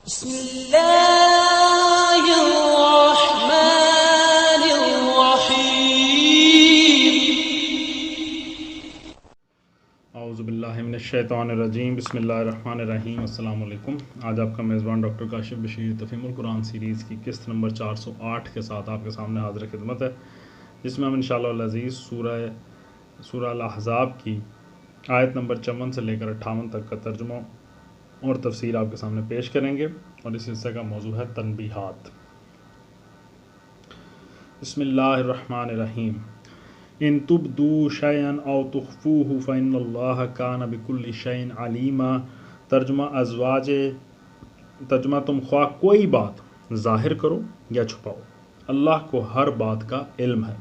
بسم اللہ الرحمن الرحیم۔ اعوذ باللہ من الشیطان الرجیم، بسم اللہ الرحمن الرحیم۔ السلام علیکم۔ آج آپ کا میزبان ڈاکٹر کاشف بشیر تفہیم القرآن سیریز کی قسط نمبر 408 کے ساتھ آپ کے سامنے حاضر خدمت ہے، جس میں ہم انشاءاللہ العزیز سورہ الاحزاب کی آیت نمبر 54 سے لے کر 58 تک کا ترجمہ اور تفسیر آپ کے سامنے پیش کریں گے، اور اس حصے کا موضوع ہے تنبیہات۔ بسم اللہ الرحمن الرحیم۔ ان تبدوا شیئا او تخفوه فإن اللہ کان بکل شیء علیما۔ ترجمہ تم خواہ کوئی بات ظاہر کرو یا چھپاؤ، اللہ کو ہر بات کا علم ہے۔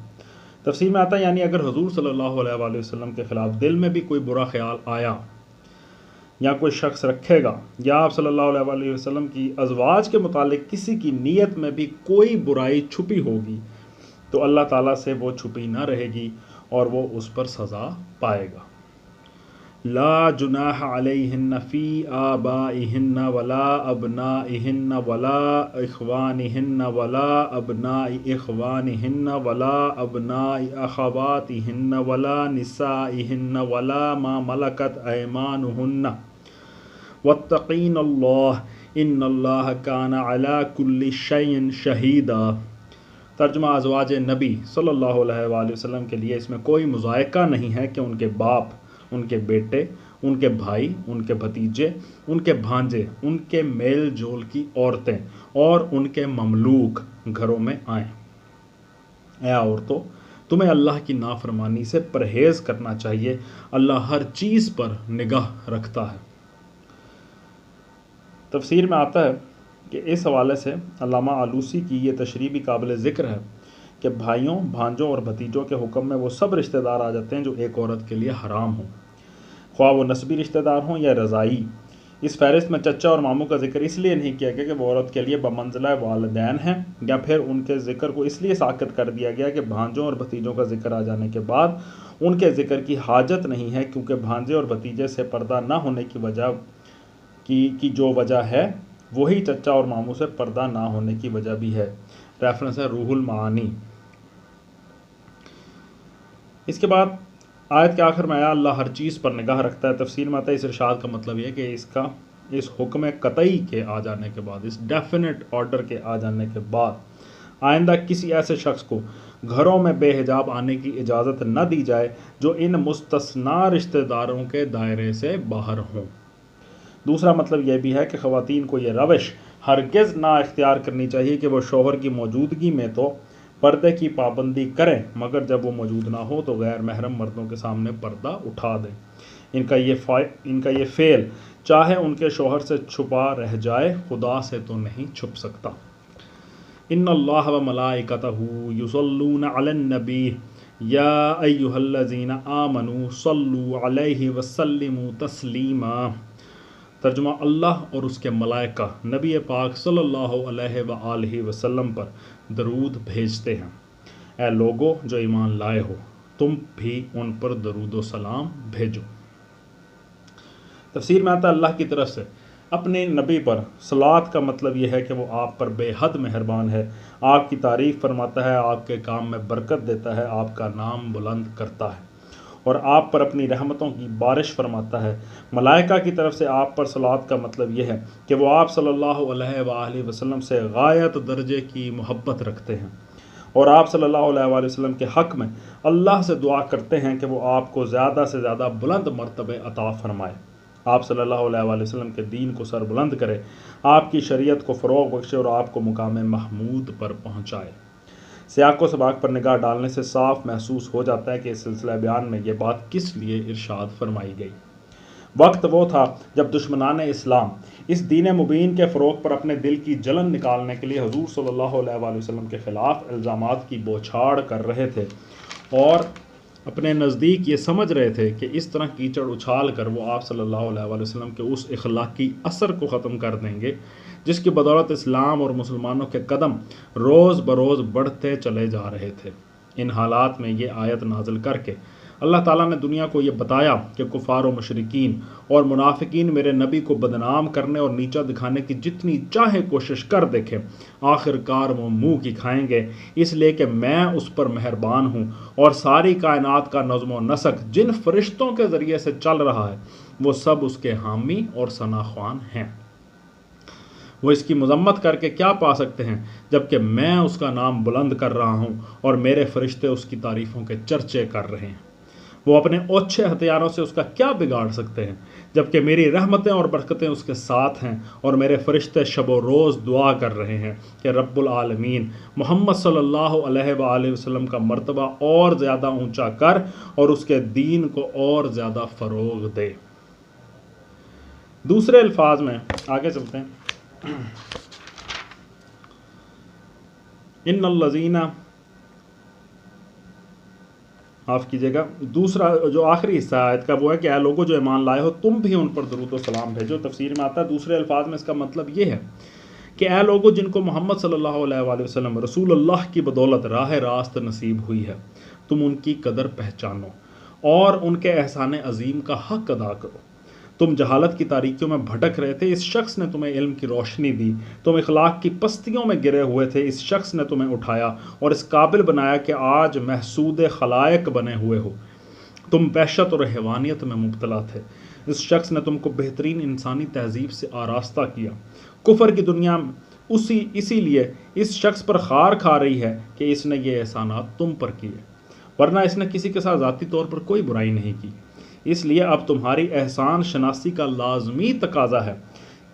تفسیر میں آتا ہے یعنی اگر حضور صلی اللہ علیہ وآلہ وسلم کے خلاف دل میں بھی کوئی برا خیال آیا یا کوئی شخص رکھے گا، یا آپ صلی اللہ علیہ وآلہ وسلم کی ازواج کے متعلق کسی کی نیت میں بھی کوئی برائی چھپی ہوگی، تو اللہ تعالیٰ سے وہ چھپی نہ رہے گی اور وہ اس پر سزا پائے گا۔ لا جناح علیہن فی آبائہن ولا ابنائہن ولا اخوانہن ولا ابناء اخوانہن ولا ابناء اخواتہن ولا نسائہن ولا ما ملکت ایمانہن واتقین اللہ ان اللہ کان علی کل شیء شہیدا۔ ترجمہ ازواج نبی صلی اللہ علیہ وآلہ وسلم کے لیے اس میں کوئی مضائقہ نہیں ہے کہ ان کے باپ، ان کے بیٹے، ان کے بھائی، ان کے بھتیجے، ان کے بھانجے، ان کے میل جول کی عورتیں اور ان کے مملوک گھروں میں آئیں۔ اے عورتوں، تمہیں اللہ کی نافرمانی سے پرہیز کرنا چاہیے، اللہ ہر چیز پر نگاہ رکھتا ہے۔ تفسیر میں آتا ہے کہ اس حوالے سے علامہ آلوسی کی یہ تشریح بھی قابل ذکر ہے کہ بھائیوں، بھانجوں اور بھتیجوں کے حکم میں وہ سب رشتہ دار آ جاتے ہیں جو ایک عورت کے لیے حرام ہوں، خواہ وہ نسبی رشتہ دار ہوں یا رضائی۔ اس فہرست میں چچا اور ماموں کا ذکر اس لیے نہیں کیا گیا کہ وہ عورت کے لیے بمنزلہ والدین ہیں، یا پھر ان کے ذکر کو اس لیے ساقط کر دیا گیا کہ بھانجوں اور بھتیجوں کا ذکر آ جانے کے بعد ان کے ذکر کی حاجت نہیں ہے، کیونکہ بھانجے اور بھتیجے سے پردہ نہ ہونے کی وجہ کی جو وجہ ہے وہی چچا اور ماموں سے پردہ نہ ہونے کی وجہ بھی ہے۔ ریفرنس ہے روح المعانی۔ اس کے بعد آیت کے آخر میں آیا اللہ ہر چیز پر نگاہ رکھتا ہے۔ تفسیر میں آتا ہے اس ارشاد کا مطلب یہ کہ اس حکم قطعی کے آ جانے کے بعد، اس ڈیفینٹ آرڈر کے آ جانے کے بعد آئندہ کسی ایسے شخص کو گھروں میں بے حجاب آنے کی اجازت نہ دی جائے جو ان مستثنی رشتہ داروں کے دائرے سے باہر ہوں۔ دوسرا مطلب یہ بھی ہے کہ خواتین کو یہ روش ہرگز نہ اختیار کرنی چاہیے کہ وہ شوہر کی موجودگی میں تو پردے کی پابندی کریں، مگر جب وہ موجود نہ ہو تو غیر محرم مردوں کے سامنے پردہ اٹھا دیں۔ ان کا یہ فعل چاہے ان کے شوہر سے چھپا رہ جائے، خدا سے تو نہیں چھپ سکتا۔ ان اللہ و ملائکتہ یصلون علی النبی یا ایھا الذین آمنوا صلوا علیہ وسلموا تسلیما۔ ترجمہ اللہ اور اس کے ملائکہ نبی پاک صلی اللہ علیہ وآلہ وسلم پر درود بھیجتے ہیں۔ اے لوگو جو ایمان لائے ہو، تم بھی ان پر درود و سلام بھیجو۔ تفسیر میں آتا ہے اللہ کی طرف سے اپنے نبی پر صلوات کا مطلب یہ ہے کہ وہ آپ پر بے حد مہربان ہے، آپ کی تعریف فرماتا ہے، آپ کے کام میں برکت دیتا ہے، آپ کا نام بلند کرتا ہے اور آپ پر اپنی رحمتوں کی بارش فرماتا ہے۔ ملائکہ کی طرف سے آپ پر صلوات کا مطلب یہ ہے کہ وہ آپ صلی اللہ علیہ وآلہ وسلم سے غایت درجے کی محبت رکھتے ہیں، اور آپ صلی اللہ علیہ وآلہ وسلم کے حق میں اللہ سے دعا کرتے ہیں کہ وہ آپ کو زیادہ سے زیادہ بلند مرتبے عطا فرمائے، آپ صلی اللہ علیہ وآلہ وسلم کے دین کو سر بلند کرے، آپ کی شریعت کو فروغ بخشے اور آپ کو مقام محمود پر پہنچائے۔ سیاق و سباق پر نگاہ ڈالنے سے صاف محسوس ہو جاتا ہے کہ اس سلسلہ بیان میں یہ بات کس لیے ارشاد فرمائی گئی۔ وقت وہ تھا جب دشمنان اسلام اس دین مبین کے فروغ پر اپنے دل کی جلن نکالنے کے لیے حضور صلی اللہ علیہ وآلہ وسلم کے خلاف الزامات کی بوچھاڑ کر رہے تھے، اور اپنے نزدیک یہ سمجھ رہے تھے کہ اس طرح کیچڑ اچھال کر وہ آپ صلی اللہ علیہ وآلہ وسلم کے اس اخلاقی اثر کو ختم کر دیں گے جس کی بدولت اسلام اور مسلمانوں کے قدم روز بروز بڑھتے چلے جا رہے تھے۔ ان حالات میں یہ آیت نازل کر کے اللہ تعالیٰ نے دنیا کو یہ بتایا کہ کفار و مشرکین اور منافقین میرے نبی کو بدنام کرنے اور نیچا دکھانے کی جتنی چاہے کوشش کر دیکھیں، آخر کار وہ منہ کی کھائیں گے، اس لیے کہ میں اس پر مہربان ہوں، اور ساری کائنات کا نظم و نسق جن فرشتوں کے ذریعے سے چل رہا ہے وہ سب اس کے حامی اور ثناخوان ہیں۔ وہ اس کی مذمت کر کے کیا پا سکتے ہیں جبکہ میں اس کا نام بلند کر رہا ہوں اور میرے فرشتے اس کی تعریفوں کے چرچے کر رہے ہیں۔ وہ اپنے اوچھے ہتھیاروں سے اس کا کیا بگاڑ سکتے ہیں جبکہ میری رحمتیں اور برکتیں اس کے ساتھ ہیں، اور میرے فرشتے شب و روز دعا کر رہے ہیں کہ رب العالمین محمد صلی اللہ علیہ وآلہ وسلم کا مرتبہ اور زیادہ اونچا کر اور اس کے دین کو اور زیادہ فروغ دے۔ دوسرے الفاظ میں آگے چلتے ہیں۔ ان الذین، معاف کیجیے گا، دوسرا جو آخری حصہ آیت کا وہ ہے کہ اے لوگوں جو ایمان لائے ہو تم بھی ان پر درود و سلام بھیجو۔ تفسیر میں آتا ہے دوسرے الفاظ میں اس کا مطلب یہ ہے کہ اے لوگوں جن کو محمد صلی اللہ علیہ وآلہ وسلم رسول اللہ کی بدولت راہ راست نصیب ہوئی ہے، تم ان کی قدر پہچانو اور ان کے احسان عظیم کا حق ادا کرو۔ تم جہالت کی تاریکیوں میں بھٹک رہے تھے، اس شخص نے تمہیں علم کی روشنی دی۔ تم اخلاق کی پستیوں میں گرے ہوئے تھے، اس شخص نے تمہیں اٹھایا اور اس قابل بنایا کہ آج محسود خلائق بنے ہوئے ہو۔ تم وحشت اور حیوانیت میں مبتلا تھے، اس شخص نے تم کو بہترین انسانی تہذیب سے آراستہ کیا۔ کفر کی دنیا اسی لیے اس شخص پر خار کھا رہی ہے کہ اس نے یہ احسانات تم پر کیے، ورنہ اس نے کسی کے ساتھ ذاتی طور پر کوئی برائی نہیں کی۔ اس لیے اب تمہاری احسان شناسی کا لازمی تقاضا ہے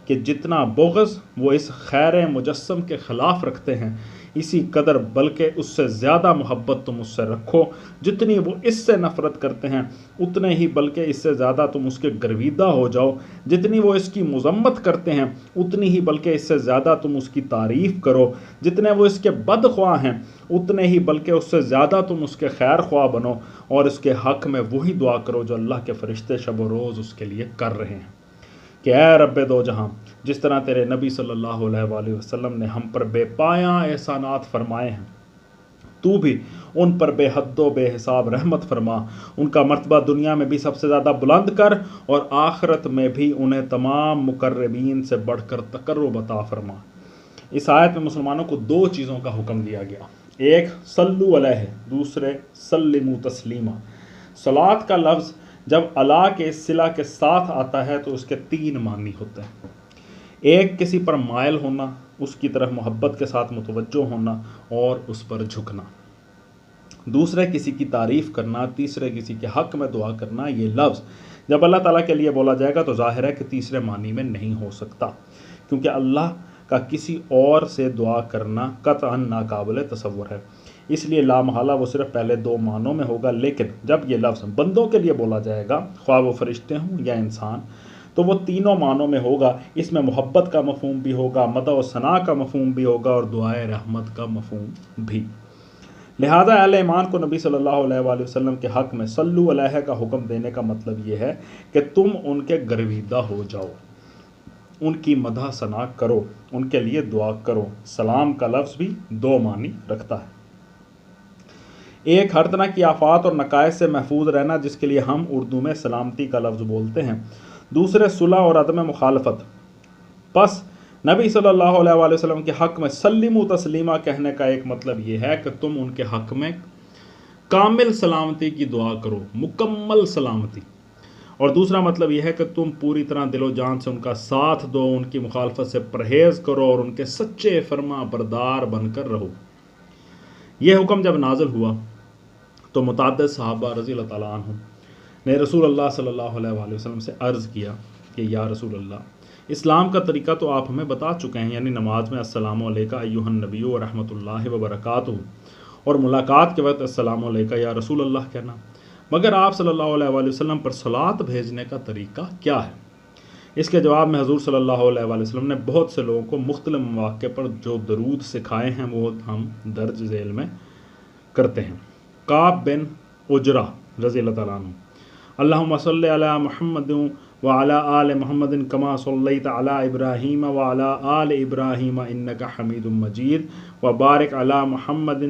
کہ جتنا بغض وہ اس خیر مجسم کے خلاف رکھتے ہیں اسی قدر بلکہ اس سے زیادہ محبت تم اس سے رکھو، جتنی وہ اس سے نفرت کرتے ہیں اتنے ہی بلکہ اس سے زیادہ تم اس کے گرویدہ ہو جاؤ، جتنی وہ اس کی مذمت کرتے ہیں اتنی ہی بلکہ اس سے زیادہ تم اس کی تعریف کرو، جتنے وہ اس کے بدخواہ ہیں اتنے ہی بلکہ اس سے زیادہ تم اس کے خیر خواہ بنو، اور اس کے حق میں وہی دعا کرو جو اللہ کے فرشتے شب و روز اس کے لیے کر رہے ہیں کہ اے رب دو جہاں، جس طرح تیرے نبی صلی اللہ علیہ وآلہ وسلم نے ہم پر بے پایاں احسانات فرمائے ہیں، تو بھی ان پر بے حد و بے حساب رحمت فرما، ان کا مرتبہ دنیا میں بھی سب سے زیادہ بلند کر اور آخرت میں بھی انہیں تمام مقربین سے بڑھ کر تقرب عطا فرما۔ اس آیت میں مسلمانوں کو دو چیزوں کا حکم دیا گیا، ایک صلو علیہ، دوسرے سلموا تسلیما۔ صلاۃ کا لفظ جب اللہ کے صلہ کے ساتھ آتا ہے تو اس کے تین معنی ہوتے ہیں، ایک کسی پر مائل ہونا، اس کی طرف محبت کے ساتھ متوجہ ہونا اور اس پر جھکنا، دوسرے کسی کی تعریف کرنا، تیسرے کسی کے حق میں دعا کرنا۔ یہ لفظ جب اللہ تعالیٰ کے لیے بولا جائے گا تو ظاہر ہے کہ تیسرے معنی میں نہیں ہو سکتا، کیونکہ اللہ کا کسی اور سے دعا کرنا قطعاً ناقابل تصور ہے، اس لیے لامحالہ وہ صرف پہلے دو معنوں میں ہوگا۔ لیکن جب یہ لفظ بندوں کے لیے بولا جائے گا، خواہ وہ فرشتے ہوں یا انسان، تو وہ تینوں معنوں میں ہوگا۔ اس میں محبت کا مفہوم بھی ہوگا، مدح و ثناء کا مفہوم بھی ہوگا اور دعائے رحمت کا مفہوم بھی۔ لہذا اہل ایمان کو نبی صلی اللہ علیہ وآلہ وسلم کے حق میں صلو علیہ کا حکم دینے کا مطلب یہ ہے کہ تم ان کے گرویدہ ہو جاؤ، ان کی مدح ثناء کرو، ان کے لیے دعا کرو۔ سلام کا لفظ بھی دو معنی رکھتا ہے، ایک ہر طرح کی آفات اور نقائص سے محفوظ رہنا جس کے لیے ہم اردو میں سلامتی کا لفظ بولتے ہیں، دوسرے صلح اور عدم مخالفت۔ پس نبی صلی اللہ علیہ وآلہ وسلم کے حق میں سلموا تسلیما کہنے کا ایک مطلب یہ ہے کہ تم ان کے حق میں کامل سلامتی کی دعا کرو، مکمل سلامتی، اور دوسرا مطلب یہ ہے کہ تم پوری طرح دل و جان سے ان کا ساتھ دو، ان کی مخالفت سے پرہیز کرو اور ان کے سچے فرما بردار بن کر رہو۔ یہ حکم جب نازل ہوا تو متعدد صحابہ رضی اللہ تعالیٰ عنہ نے رسول اللہ صلی اللہ علیہ وآلہ وسلم سے عرض کیا کہ یا رسول اللہ، اسلام کا طریقہ تو آپ ہمیں بتا چکے ہیں، یعنی نماز میں السلام علیکہ ایھا النبی ورحمۃ اللہ وبرکاتہ اور ملاقات کے وقت السلام علیکہ یا رسول اللہ کہنا، مگر آپ صلی اللہ علیہ وآلہ وسلم پر صلوات بھیجنے کا طریقہ کیا ہے؟ اس کے جواب میں حضور صلی اللہ علیہ وآلہ وسلم نے بہت سے لوگوں کو مختلف مواقع پر جو درود سکھائے ہیں وہ ہم درج ذیل میں کرتے ہیں۔ کعب بن عجرہ رضی اللہ تعالیٰ عنہ، اللہم صلی علی محمد وعلی آل محمد کما صلیت علی ابراہیم وعلی آل ابراہیم انک حمید مجید وبارک علی محمد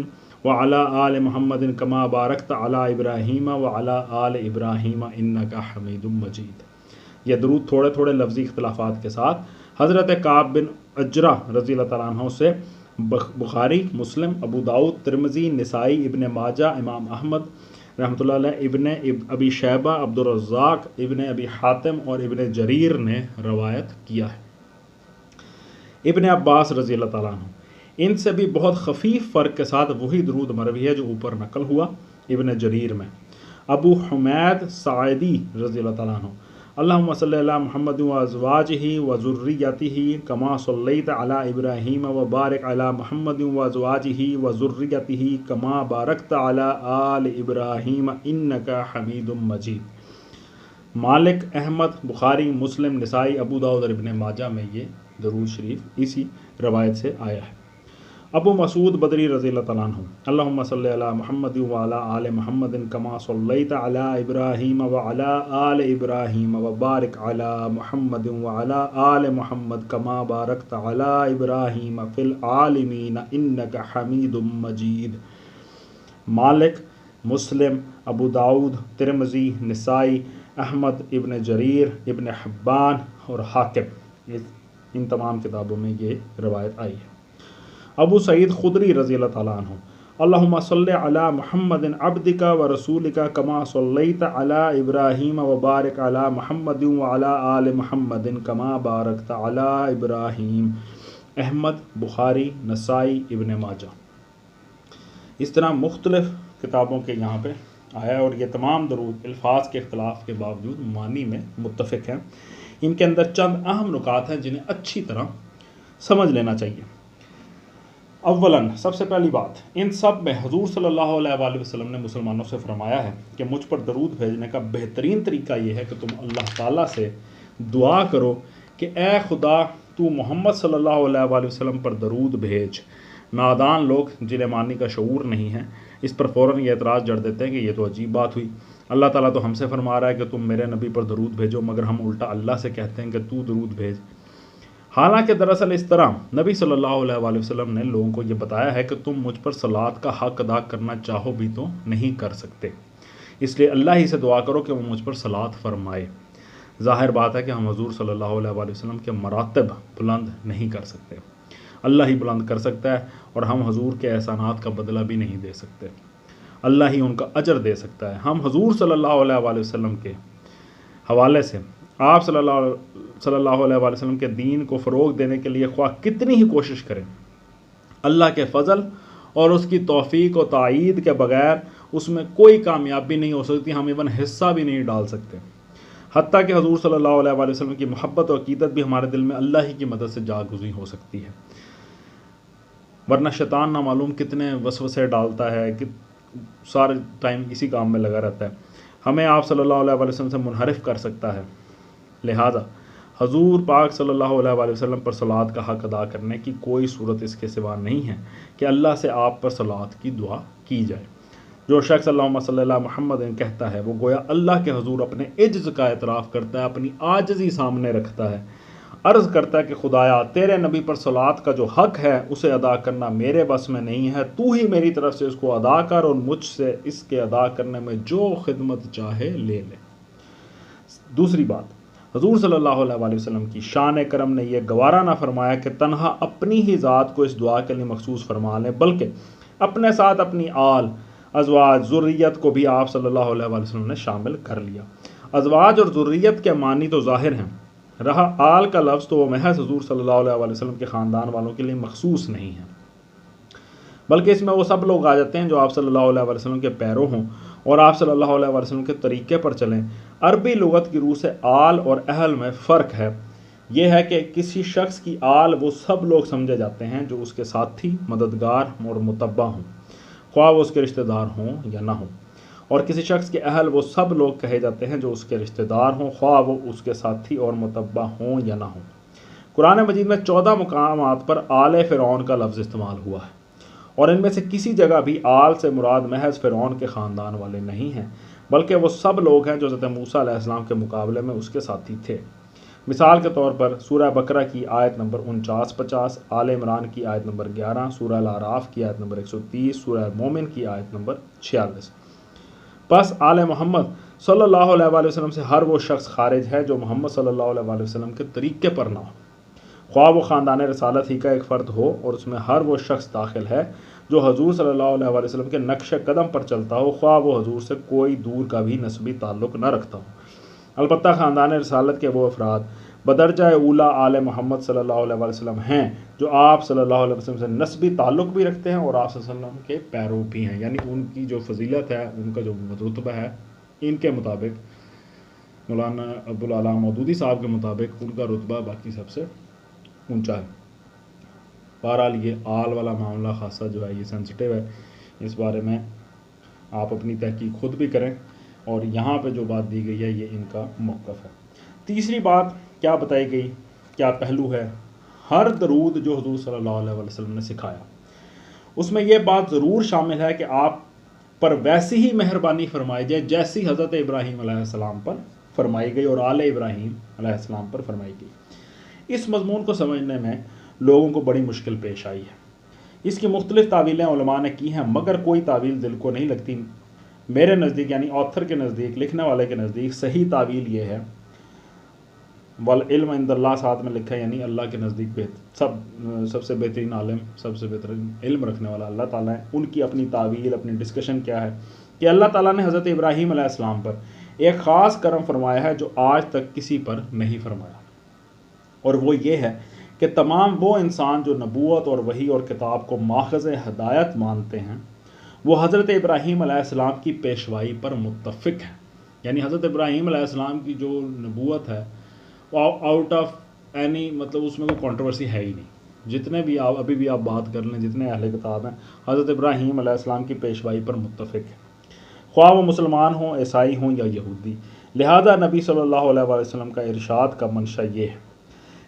وعلی آل محمد کما بارکت علی ابراہیم وعلی آل ابراہیم انک حمید مجید۔ یہ درود تھوڑے تھوڑے لفظی اختلافات کے ساتھ حضرت کعب بن عجرہ رضی اللہ تعالیٰ عنہ سے بخاری، مسلم، ابو داؤد، ترمذی، نسائی، ابن ماجہ، امام احمد رحمۃ اللہ علیہ، ابن ابی شیبہ، عبد الرزاق، ابن ابی حاتم اور ابن جریر نے روایت کیا ہے۔ ابن عباس رضی اللہ تعالیٰ عنہ، ان سے بھی بہت خفیف فرق کے ساتھ وہی درود مروی ہے جو اوپر نقل ہوا ابن جریر میں۔ ابو حمید ساعدی رضی اللہ تعالیٰ عنہ، اللہم صلی علی محمد وازواجہ وذریتہ کما صلیت علی ابراہیم وبارک علی محمد وازواجہ وذریتہ کما بارکت علی آل ابراہیم انک حمید مجید۔ مالک، احمد، بخاری، مسلم، نسائی، ابو داؤد اور ابن ماجہ میں یہ درود شریف اسی روایت سے آیا ہے۔ ابو مسعود بدری رضی اللہ تعالیٰ عنہ، اللہم صلی علی محمد وعلی آل محمد کما صلیت علی ابراہیم وعلی آل ابراہیم وبارک علی محمد وعلی آل محمد کما بارکت علی ابراہیم فی العالمین انک حمید مجید۔ مالک، مسلم، ابو داؤد، ترمذی، نسائی، احمد، ابن جریر، ابن حبان اور حاکم، ان تمام کتابوں میں یہ روایت آئی ہے۔ ابو سعید خدری رضی اللہ تعالیٰ عنہ، اللہم صلی علی محمد عبدک و رسولک کما صلیت علی ابراہیم وبارک علی محمد وعلی آل محمد کما بارکت علی ابراہیم۔ احمد، بخاری، نسائی، ابن ماجہ۔ اس طرح مختلف کتابوں کے یہاں پہ آیا اور یہ تمام درود الفاظ کے اختلاف کے باوجود معنی میں متفق ہیں۔ ان کے اندر چند اہم نکات ہیں جنہیں اچھی طرح سمجھ لینا چاہیے۔ اولاً سب سے پہلی بات، ان سب میں حضور صلی اللہ علیہ وآلہ وسلم نے مسلمانوں سے فرمایا ہے کہ مجھ پر درود بھیجنے کا بہترین طریقہ یہ ہے کہ تم اللہ تعالیٰ سے دعا کرو کہ اے خدا تو محمد صلی اللہ علیہ وآلہ وسلم پر درود بھیج۔ نادان لوگ جنہیں معنی کا شعور نہیں ہے اس پر فوراً یہ اعتراض جڑ دیتے ہیں کہ یہ تو عجیب بات ہوئی، اللہ تعالیٰ تو ہم سے فرما رہا ہے کہ تم میرے نبی پر درود بھیجو، مگر ہم الٹا اللہ سے کہتے ہیں کہ تو درود بھیج۔ حالانکہ دراصل اس طرح نبی صلی اللہ علیہ وآلہ وسلم نے لوگوں کو یہ بتایا ہے کہ تم مجھ پر صلوات کا حق ادا کرنا چاہو بھی تو نہیں کر سکتے، اس لیے اللہ ہی سے دعا کرو کہ وہ مجھ پر صلوات فرمائے۔ ظاہر بات ہے کہ ہم حضور صلی اللہ علیہ وآلہ وسلم کے مراتب بلند نہیں کر سکتے، اللہ ہی بلند کر سکتا ہے، اور ہم حضور کے احسانات کا بدلہ بھی نہیں دے سکتے، اللہ ہی ان کا اجر دے سکتا ہے۔ ہم حضور صلی اللہ علیہ وآلہ وسلم کے حوالے سے آپ صلی اللہ علیہ وآلہ وسلم کے دین کو فروغ دینے کے لیے خواہ کتنی ہی کوشش کریں، اللہ کے فضل اور اس کی توفیق و تائید کے بغیر اس میں کوئی کامیابی نہیں ہو سکتی، ہم ایون حصہ بھی نہیں ڈال سکتے۔ حتیٰ کہ حضور صلی اللہ علیہ وآلہ وسلم کی محبت و عقیدت بھی ہمارے دل میں اللہ ہی کی مدد سے جاگزیں ہو سکتی ہے، ورنہ شیطان نہ معلوم کتنے وسوسے ڈالتا ہے کہ سارے ٹائم اسی کام میں لگا رہتا ہے، ہمیں آپ صلی اللہ علیہ وآلہ وسلم سے منحرف کر سکتا ہے۔ لہذا حضور پاک صلی اللہ علیہ وآلہ وسلم پر صلوات کا حق ادا کرنے کی کوئی صورت اس کے سوا نہیں ہے کہ اللہ سے آپ پر صلوات کی دعا کی جائے۔ جو شخص اللہم صلی اللہ محمد کہتا ہے وہ گویا اللہ کے حضور اپنے عجز کا اعتراف کرتا ہے، اپنی عاجزی سامنے رکھتا ہے، عرض کرتا ہے کہ خدایا تیرے نبی پر صلوات کا جو حق ہے اسے ادا کرنا میرے بس میں نہیں ہے، تو ہی میری طرف سے اس کو ادا کر اور مجھ سے اس کے ادا کرنے میں جو خدمت چاہے لے لے۔ دوسری بات، حضور صلی اللہ علیہ وآلہ وسلم کی شان کرم نے یہ گوارا نہ فرمایا کہ تنہا اپنی ہی ذات کو اس دعا کے لیے مخصوص فرما لیں، بلکہ اپنے ساتھ اپنی آل، ازواج، ذریت کو بھی آپ صلی اللہ علیہ وآلہ وسلم نے شامل کر لیا۔ ازواج اور ذریت کے معنی تو ظاہر ہیں، رہا آل کا لفظ تو وہ محض حضور صلی اللہ علیہ وآلہ وسلم کے خاندان والوں کے لیے مخصوص نہیں ہے، بلکہ اس میں وہ سب لوگ آ جاتے ہیں جو آپ صلی اللہ علیہ وآلہ وسلم کے پیرو ہوں اور آپ صلی اللہ علیہ وآلہ وسلم کے طریقے پر چلیں۔ عربی لغت کی روح سے آل اور اہل میں فرق ہے، یہ ہے کہ کسی شخص کی آل وہ سب لوگ سمجھے جاتے ہیں جو اس کے ساتھی، مددگار اور متبع ہوں، خواہ وہ اس کے رشتہ دار ہوں یا نہ ہوں، اور کسی شخص کے اہل وہ سب لوگ کہے جاتے ہیں جو اس کے رشتہ دار ہوں، خواہ وہ اس کے ساتھی اور متبع ہوں یا نہ ہوں۔ قرآن مجید میں 14 مقامات پر آل فرعون کا لفظ استعمال ہوا ہے، اور ان میں سے کسی جگہ بھی آل سے مراد محض فرعون کے خاندان والے نہیں ہیں، بلکہ وہ سب لوگ ہیں جو حضرت موسیٰ علیہ السلام کے مقابلے میں اس کے ساتھی تھے۔ مثال کے طور پر سورہ بقرہ کی آیت نمبر 49-50، آل عمران کی آیت نمبر 11، سورہ الاعراف کی آیت نمبر 130، سورہ مومن کی آیت نمبر 46۔ پس آل محمد صلی اللہ علیہ وآلہ وسلم سے ہر وہ شخص خارج ہے جو محمد صلی اللہ علیہ وآلہ وسلم کے طریقے پر نہ ہو، خواہ وہ خاندان رسالت ہی کا ایک فرد ہو، اور اس میں ہر وہ شخص داخل ہے جو حضور صلی اللہ علیہ وآلہ وسلم کے نقش قدم پر چلتا ہو، خواہ وہ حضور سے کوئی دور کا بھی نسبی تعلق نہ رکھتا ہو۔ البتہ خاندان رسالت کے وہ افراد بدرجہ اولا آل محمد صلی اللہ علیہ وآلہ وسلم ہیں جو آپ صلی اللہ علیہ وسلم سے نسبی تعلق بھی رکھتے ہیں اور آپ صلی اللہ علیہ وسلم کے پیرو بھی ہیں، یعنی ان کی جو فضیلت ہے، ان کا جو رتبہ ہے، ان کے مطابق مولانا ابوالعلا مودودی صاحب کے مطابق ان کا رتبہ باقی سب سے اونچا ہے۔ بہرحال یہ آل والا معاملہ خاصا جو ہے یہ سینسٹیو ہے، اس بارے میں آپ اپنی تحقیق خود بھی کریں، اور یہاں پہ جو بات دی گئی ہے یہ ان کا موقف ہے۔ تیسری بات کیا بتائی گئی، کیا پہلو ہے، ہر درود جو حضور صلی اللہ علیہ وسلم نے سکھایا اس میں یہ بات ضرور شامل ہے کہ آپ پر ویسی ہی مہربانی فرمائی جائے جیسی حضرت ابراہیم علیہ السلام پر فرمائی گئی اور آل ابراہیم علیہ السلام پر فرمائی گئی۔ اس مضمون کو سمجھنے میں لوگوں کو بڑی مشکل پیش آئی ہے۔ اس کی مختلف تعویلیں علماء نے کی ہیں، مگر کوئی تعویل دل کو نہیں لگتی۔ میرے نزدیک یعنی آتھر کے نزدیک، لکھنے والے کے نزدیک صحیح تعویل یہ ہے، والعلم عند اللہ ساتھ میں لکھا ہے، یعنی اللہ کے نزدیک سب سے بہترین عالم، سب سے بہترین علم رکھنے والا اللہ تعالیٰ ہے۔ ان کی اپنی تعویل، اپنی ڈسکشن کیا ہے کہ اللہ تعالیٰ نے حضرت ابراہیم علیہ السلام پر ایک خاص کرم فرمایا ہے جو آج تک کسی پر نہیں فرمایا، اور وہ یہ ہے کہ تمام وہ انسان جو نبوت اور وحی اور کتاب کو ماخذ ہدایت مانتے ہیں وہ حضرت ابراہیم علیہ السلام کی پیشوائی پر متفق ہیں۔ یعنی حضرت ابراہیم علیہ السلام کی جو نبوت ہے آؤٹ آف اینی، مطلب اس میں کوئی کنٹروورسی ہے ہی نہیں۔ جتنے بھی آپ ابھی بھی آپ بات کر لیں، جتنے اہل کتاب ہیں حضرت ابراہیم علیہ السلام کی پیشوائی پر متفق ہیں، خواہ وہ مسلمان ہوں، عیسائی ہوں یا یہودی۔ لہذا نبی صلی اللہ علیہ وآلہ وسلم کا ارشاد کا منشا یہ ہے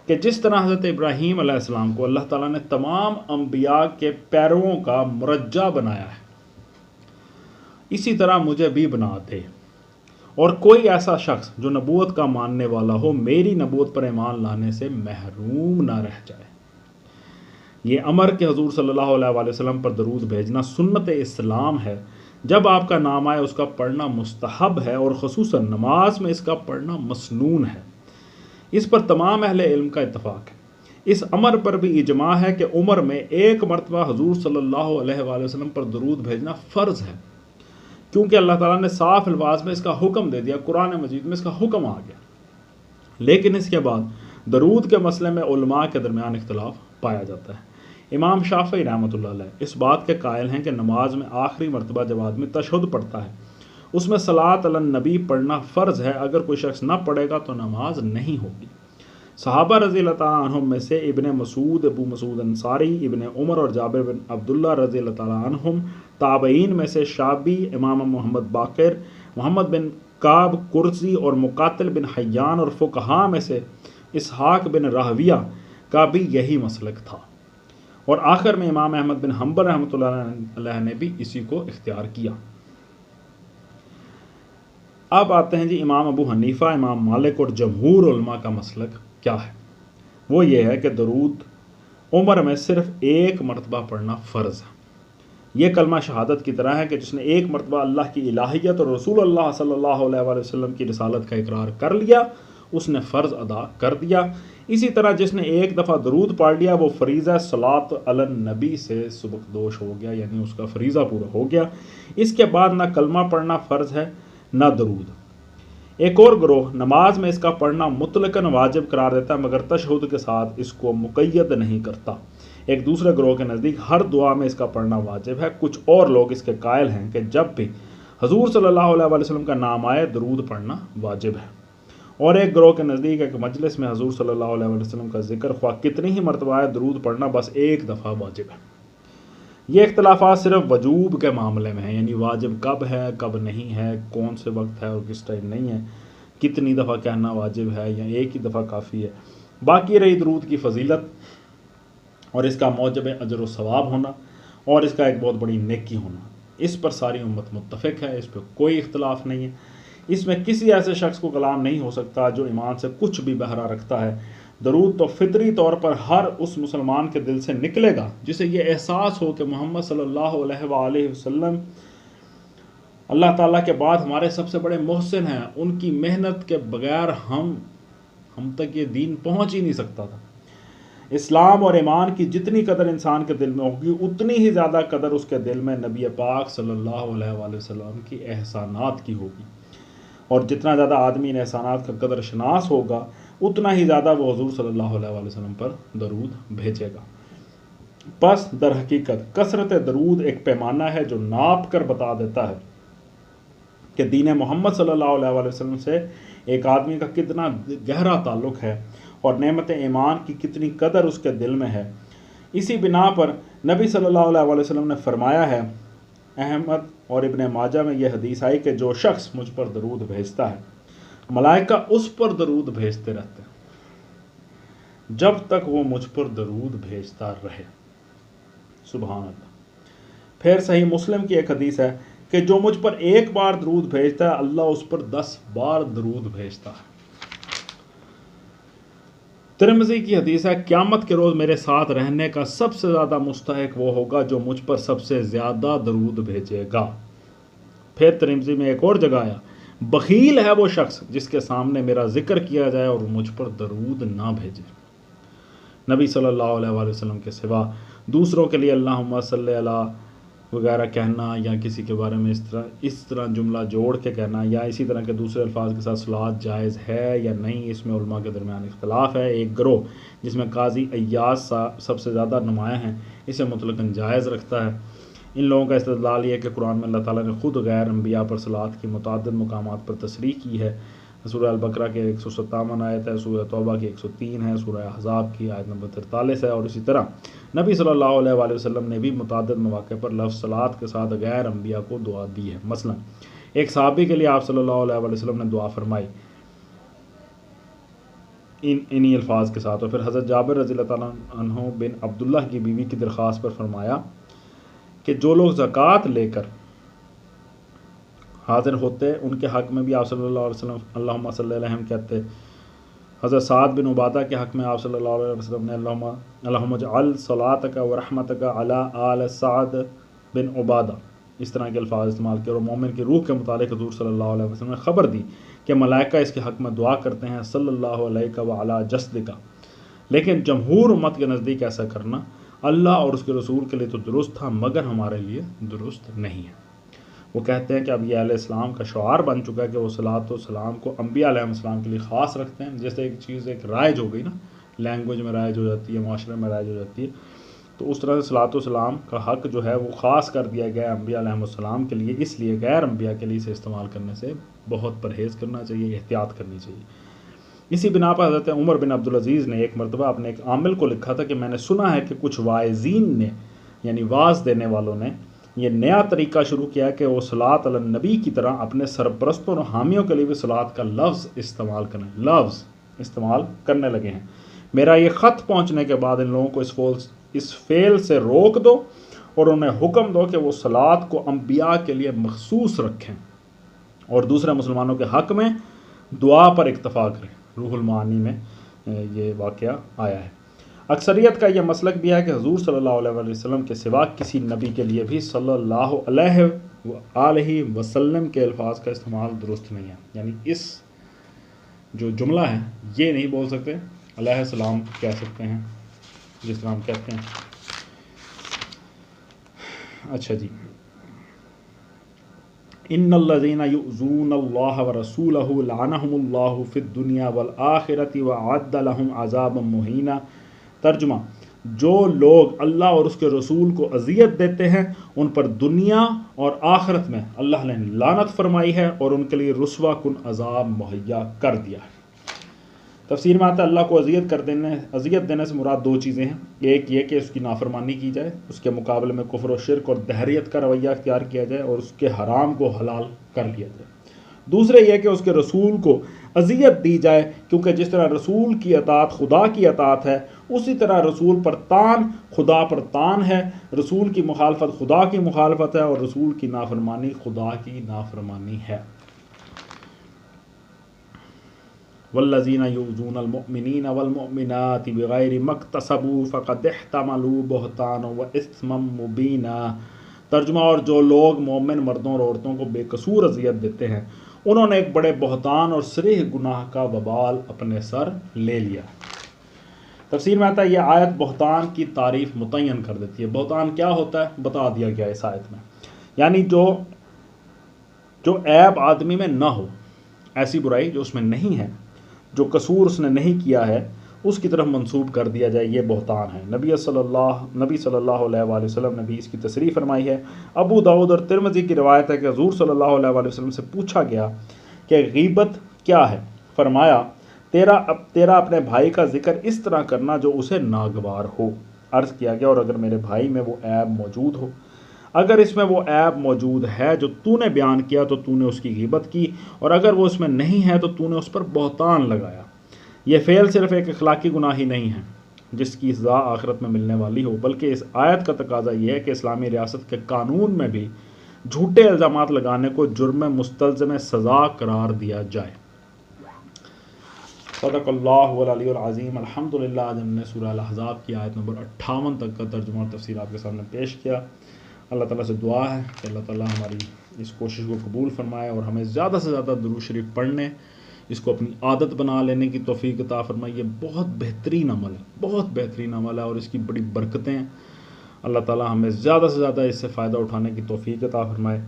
کہ جس طرح حضرت ابراہیم علیہ السلام کو اللہ تعالیٰ نے تمام انبیاء کے پیرووں کا مرجع بنایا ہے، اسی طرح مجھے بھی بنا دے، اور کوئی ایسا شخص جو نبوت کا ماننے والا ہو میری نبوت پر ایمان لانے سے محروم نہ رہ جائے۔ یہ امر کہ حضور صلی اللہ علیہ وآلہ وسلم پر درود بھیجنا سنت اسلام ہے، جب آپ کا نام آئے اس کا پڑھنا مستحب ہے، اور خصوصاً نماز میں اس کا پڑھنا مسنون ہے۔ اس پر تمام اہل علم کا اتفاق ہے۔ اس امر پر بھی اجماع ہے کہ عمر میں ایک مرتبہ حضور صلی اللہ علیہ وآلہ وسلم پر درود بھیجنا فرض ہے، کیونکہ اللہ تعالیٰ نے صاف الفاظ میں اس کا حکم دے دیا، قرآن مجید میں اس کا حکم آ گیا۔ لیکن اس کے بعد درود کے مسئلے میں علماء کے درمیان اختلاف پایا جاتا ہے۔ امام شافعی رحمۃ اللہ علیہ اس بات کے قائل ہیں کہ نماز میں آخری مرتبہ جب آدمی تشہد پڑھتا ہے اس میں صلاۃ علی النبی پڑھنا فرض ہے، اگر کوئی شخص نہ پڑھے گا تو نماز نہیں ہوگی۔ صحابہ رضی اللہ تعالیٰ عنہم میں سے ابن مسعود، ابو مسعود انصاری، ابن عمر اور جابر بن عبداللہ رضی اللہ تعالیٰ عنہم، تابعین میں سے شعبی، امام محمد باقر، محمد بن کعب کرزی اور مقاتل بن حیان، اور فقہاء میں سے اسحاق بن راہویہ کا بھی یہی مسلک تھا، اور آخر میں امام احمد بن حنبل رحمۃ اللہ علیہ نے بھی اسی کو اختیار کیا۔ اب آتے ہیں جی امام ابو حنیفہ، امام مالک اور جمہور علماء کا مسلک کیا ہے۔ وہ یہ ہے کہ درود عمر میں صرف ایک مرتبہ پڑھنا فرض ہے۔ یہ کلمہ شہادت کی طرح ہے کہ جس نے ایک مرتبہ اللہ کی الہیت اور رسول اللہ صلی اللہ علیہ وآلہ وسلم کی رسالت کا اقرار کر لیا اس نے فرض ادا کر دیا۔ اسی طرح جس نے ایک دفعہ درود پڑھ لیا وہ فریضہ صلاۃ علی النبی سے سبکدوش ہو گیا، یعنی اس کا فریضہ پورا ہو گیا۔ اس کے بعد نہ کلمہ پڑھنا فرض ہے نہ درود۔ ایک اور گروہ نماز میں اس کا پڑھنا مطلقاً واجب قرار دیتا ہے، مگر تشہد کے ساتھ اس کو مقید نہیں کرتا۔ ایک دوسرے گروہ کے نزدیک ہر دعا میں اس کا پڑھنا واجب ہے۔ کچھ اور لوگ اس کے قائل ہیں کہ جب بھی حضور صلی اللہ علیہ وآلہ وسلم کا نام آئے درود پڑھنا واجب ہے، اور ایک گروہ کے نزدیک ہے کہ مجلس میں حضور صلی اللہ علیہ وآلہ وسلم کا ذکر خواہ کتنی ہی مرتبہ آئے درود پڑھنا بس ایک دفعہ واجب ہے۔ یہ اختلافات صرف وجوب کے معاملے میں ہیں، یعنی واجب کب ہے کب نہیں ہے، کون سے وقت ہے اور کس ٹائم نہیں ہے، کتنی دفعہ کہنا واجب ہے یا ایک ہی دفعہ کافی ہے۔ باقی رہی درود کی فضیلت اور اس کا موجب اجر و ثواب ہونا اور اس کا ایک بہت بڑی نیکی ہونا، اس پر ساری امت متفق ہے، اس پہ کوئی اختلاف نہیں ہے۔ اس میں کسی ایسے شخص کو کلام نہیں ہو سکتا جو ایمان سے کچھ بھی بہرا رکھتا ہے۔ درود تو فطری طور پر ہر اس مسلمان کے دل سے نکلے گا جسے یہ احساس ہو کہ محمد صلی اللہ علیہ وآلہ وسلم اللہ تعالیٰ کے بعد ہمارے سب سے بڑے محسن ہیں، ان کی محنت کے بغیر ہم تک یہ دین پہنچ ہی نہیں سکتا تھا۔ اسلام اور ایمان کی جتنی قدر انسان کے دل میں ہوگی اتنی ہی زیادہ قدر اس کے دل میں نبی پاک صلی اللہ علیہ وآلہ وسلم کی احسانات کی ہوگی، اور جتنا زیادہ آدمی ان احسانات کا قدر شناس ہوگا اتنا ہی زیادہ وہ حضور صلی اللہ علیہ وآلہ وسلم پر درود بھیجے گا۔ پس در حقیقت کثرت درود ایک پیمانہ ہے جو ناپ کر بتا دیتا ہے کہ دین محمد صلی اللہ علیہ وآلہ وسلم سے ایک آدمی کا کتنا گہرا تعلق ہے اور نعمت ایمان کی کتنی قدر اس کے دل میں ہے۔ اسی بنا پر نبی صلی اللہ علیہ وآلہ وسلم نے فرمایا ہے، احمد اور ابن ماجہ میں یہ حدیث آئی کہ جو شخص مجھ پر درود بھیجتا ہے ملائکہ اس پر درود بھیجتے رہتے ہیں جب تک وہ مجھ پر درود بھیجتا رہے۔ سبحان اللہ۔ پھر صحیح مسلم کی ایک حدیث ہے کہ جو مجھ پر ایک بار درود بھیجتا ہے اللہ اس پر 10 بار درود بھیجتا ہے۔ ترمذی کی حدیث ہے، قیامت کے روز میرے ساتھ رہنے کا سب سے زیادہ مستحق وہ ہوگا جو مجھ پر سب سے زیادہ درود بھیجے گا۔ پھر ترمذی میں ایک اور جگہ آیا، بخیل ہے وہ شخص جس کے سامنے میرا ذکر کیا جائے اور مجھ پر درود نہ بھیجے۔ نبی صلی اللہ علیہ وآلہ وسلم کے سوا دوسروں کے لیے اللہم صلی علی وغیرہ کہنا یا کسی کے بارے میں اس طرح جملہ جوڑ کے کہنا یا اسی طرح کے دوسرے الفاظ کے ساتھ صلوات جائز ہے یا نہیں، اس میں علماء کے درمیان اختلاف ہے۔ ایک گروہ جس میں قاضی ایاز سب سے زیادہ نمایاں ہیں اسے مطلقاً جائز رکھتا ہے۔ ان لوگوں کا استدلال یہ ہے کہ قرآن میں اللہ تعالیٰ نے خود غیر انبیاء پر صلوات کی متعدد مقامات پر تصریح کی ہے۔ سورہ البقرہ کے 157 آیت ہے، سورہ توبہ کی 103 ہے، سورہ احزاب کی آیت نمبر 43 ہے، اور اسی طرح نبی صلی اللہ علیہ وآلہ وسلم نے بھی متعدد مواقع پر لفظ صلوات کے ساتھ غیر انبیاء کو دعا دی ہے۔ مثلا ایک صحابی کے لیے آپ صلی اللہ علیہ وآلہ وسلم نے دعا فرمائی انہی الفاظ کے ساتھ، اور پھر حضرت جابر رضی اللہ تعالیٰ عنہ بن عبداللہ کی بیوی کی درخواست پر فرمایا کہ جو لوگ زکوٰۃ لے کر حاضر ہوتے ان کے حق میں بھی آپ صلی اللہ علیہ وسلم اللہم صلی علیہم کہتے۔ حضرت سعد بن عبادہ کے حق میں آپ صلی اللہ علیہ وسلم نے اللہم اجعل صلاتک و رحمتک علی آل سعد بن عبادہ، اس طرح کے الفاظ استعمال کیے، اور مومن کی روح کے متعلق حضور صلی اللہ علیہ وسلم نے خبر دی کہ ملائکہ اس کے حق میں دعا کرتے ہیں صلی اللہ علیہ و علی جسدک۔ لیکن جمہور امت کے نزدیک ایسا کرنا اللہ اور اس کے رسول کے لیے تو درست تھا مگر ہمارے لیے درست نہیں ہے۔ وہ کہتے ہیں کہ اب یہ اہل اسلام کا شعار بن چکا ہے کہ وہ صلاۃ و سلام کو انبیاء علیہ السلام کے لیے خاص رکھتے ہیں۔ جیسے ایک چیز ایک رائج ہو گئی نا، لینگویج میں رائج ہو جاتی ہے، معاشرے میں رائج ہو جاتی ہے، تو اس طرح سے صلاۃ و سلام کا حق جو ہے وہ خاص کر دیا گیا انبیاء علیہ السلام کے لیے، اس لیے غیر انبیاء کے لیے اسے استعمال کرنے سے بہت پرہیز کرنا چاہیے، احتیاط کرنی چاہیے۔ اسی بنا پر حضرت عمر بن عبدالعزیز نے ایک مرتبہ اپنے ایک عامل کو لکھا تھا کہ میں نے سنا ہے کہ کچھ واعظین نے یعنی واعظ دینے والوں نے یہ نیا طریقہ شروع کیا کہ وہ صلاۃ علی النبی کی طرح اپنے سرپرستوں اور حامیوں کے لیے بھی صلاۃ کا لفظ استعمال کرنے لگے ہیں۔ میرا یہ خط پہنچنے کے بعد ان لوگوں کو اس فعل سے روک دو اور انہیں حکم دو کہ وہ صلاۃ کو انبیاء کے لیے مخصوص رکھیں اور دوسرے مسلمانوں کے حق میں دعا پر اکتفا کریں۔ روح المعانی میں یہ واقعہ آیا ہے۔ اکثریت کا یہ مسلک بھی ہے کہ حضور صلی اللہ علیہ وسلم کے سوا کسی نبی کے لیے بھی صلی اللہ علیہ وآلہ وسلم کے الفاظ کا استعمال درست نہیں ہے، یعنی اس جو جملہ ہے یہ نہیں بول سکتے، علیہ السلام کہہ سکتے ہیں جس طرح ہم کہتے ہیں۔ اچھا جی، ان الذین یؤذون اللہ ورسولہ لعنہم اللہ فی الدنیا والآخرۃ وأعد لهم عذابا مہینا۔ ترجمہ، جو لوگ اللہ اور اس کے رسول کو اذیت دیتے ہیں ان پر دنیا اور آخرت میں اللہ نے لعنت فرمائی ہے اور ان کے لیے رسوا کن عذاب مہیا کر دیا ہے۔ تفسیر میں آتا ہے اللہ کو اذیت دینے سے مراد دو چیزیں ہیں، ایک یہ کہ اس کی نافرمانی کی جائے، اس کے مقابلے میں کفر و شرک اور دہریت کا رویہ اختیار کیا جائے اور اس کے حرام کو حلال کر لیا جائے۔ دوسرے یہ کہ اس کے رسول کو اذیت دی جائے، کیونکہ جس طرح رسول کی اطاعت خدا کی اطاعت ہے اسی طرح رسول پر تان خدا پر تان ہے، رسول کی مخالفت خدا کی مخالفت ہے اور رسول کی نافرمانی خدا کی نافرمانی ہے۔ والذین یؤذون المؤمنین والمؤمنات بغیر ما اکتسبوا فقد احتملوا بہتانا واثما مبینا۔ ترجمہ، اور جو لوگ مومن مردوں اور عورتوں کو بے قصور اذیت دیتے ہیں انہوں نے ایک بڑے بہتان اور صریح گناہ کا وبال اپنے سر لے لیا۔ تفسیر میں آتا ہے یہ آیت بہتان کی تعریف متعین کر دیتی ہے۔ بہتان کیا ہوتا ہے بتا دیا گیا اس آیت میں، یعنی جو عیب آدمی میں نہ ہو، ایسی برائی جو اس میں نہیں ہے، جو قصور اس نے نہیں کیا ہے، اس کی طرف منسوب کر دیا جائے، یہ بہتان ہے۔ نبی صلی اللہ علیہ وآلہ وسلم نے بھی اس کی تصریح فرمائی ہے۔ ابو داؤد اور ترمذی کی روایت ہے کہ حضور صلی اللہ علیہ وآلہ وسلم سے پوچھا گیا کہ غیبت کیا ہے؟ فرمایا تیرا اپنے بھائی کا ذکر اس طرح کرنا جو اسے ناگوار ہو۔ عرض کیا گیا اور اگر میرے بھائی میں وہ عیب موجود ہو، اگر اس میں وہ عیب موجود ہے جو تو نے بیان کیا تو تو نے اس کی غیبت کی، اور اگر وہ اس میں نہیں ہے تو تو نے اس پر بہتان لگایا۔ یہ فعل صرف ایک اخلاقی گناہ ہی نہیں ہے جس کی سزا آخرت میں ملنے والی ہو، بلکہ اس آیت کا تقاضا یہ ہے کہ اسلامی ریاست کے قانون میں بھی جھوٹے الزامات لگانے کو جرم مستلزم سزا قرار دیا جائے۔ صدق اللہ العلی العظیم۔ الحمدللہ، آج ہم نے سورہ الاحزاب کی آیت نمبر 58 تک کا ترجمہ اور تفسیر آپ کے سامنے پیش کیا۔ اللہ تعالیٰ سے دعا ہے کہ اللہ تعالیٰ ہماری اس کوشش کو قبول فرمائے اور ہمیں زیادہ سے زیادہ درود شریف پڑھنے، اس کو اپنی عادت بنا لینے کی توفیق عطا فرمائے۔ یہ بہت بہترین عمل ہے، بہت بہترین عمل ہے اور اس کی بڑی برکتیں ہیں۔ اللہ تعالیٰ ہمیں زیادہ سے زیادہ اس سے فائدہ اٹھانے کی توفیق عطا فرمائے۔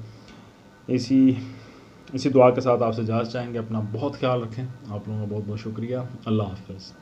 اسی دعا کے ساتھ آپ سے اجازت چاہیں گے۔ اپنا بہت خیال رکھیں۔ آپ لوگوں کا بہت بہت شکریہ۔ اللہ حافظ۔